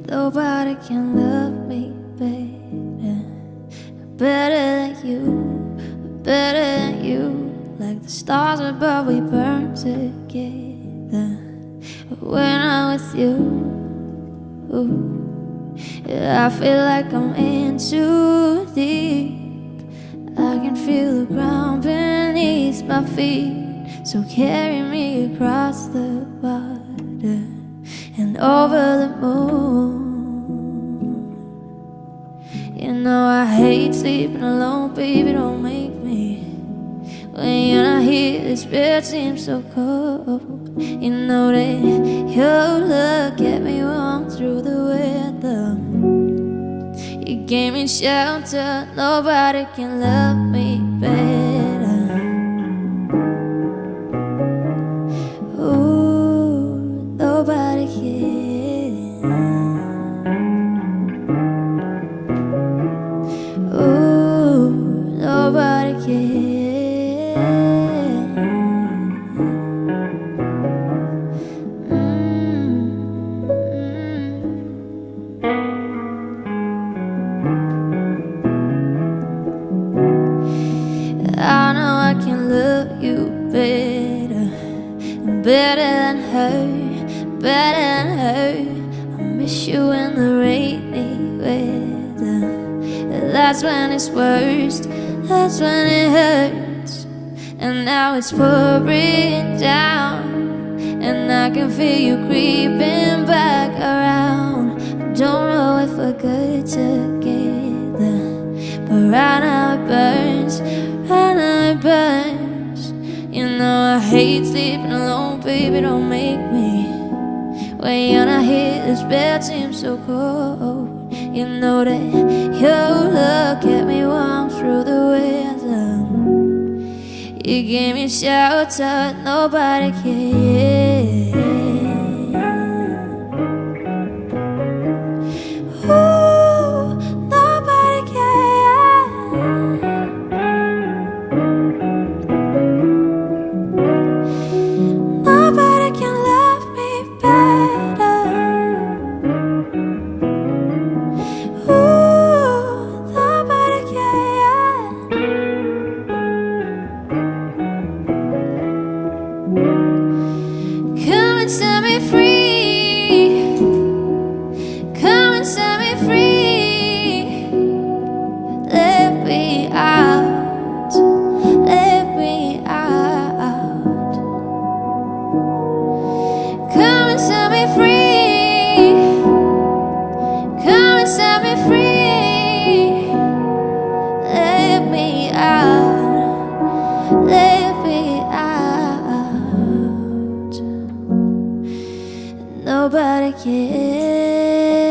Nobody can love me better, better than you, better than you. Like the stars above, we burn together. When I'm with you, I feel like I'm in too deep. I can feel the ground beneath my feet. So carry me across the water and over the moon. You know I hate sleeping alone, baby, don't make me. When you're not here, this bed seems so cold. You know that your look kept me warm through the weather. You gave me shelter, nobody can love me better. Ooh, nobody can. Ooh, nobody can. I know I can love you better, better than her, better than her. I miss you in the rainy weather. That's when it's worst, that's when it hurts. And now it's pouring down, and I can feel you creeping back around. I don't know if we're good together, but right now it burns, right now it burns. You know I hate sleeping alone, baby, don't make me. When you're not here, this bed seems so cold. You know that your love kept me warm through the weather. You gave me shelter, nobody can. Ooh, nobody can. Nobody can love me better. Ooh, nobody can. Come and set me free. Come and set me free. Let me out. Let me out. Come and set me free. Come and set me free. Let me out. Let me out. Nobody cares.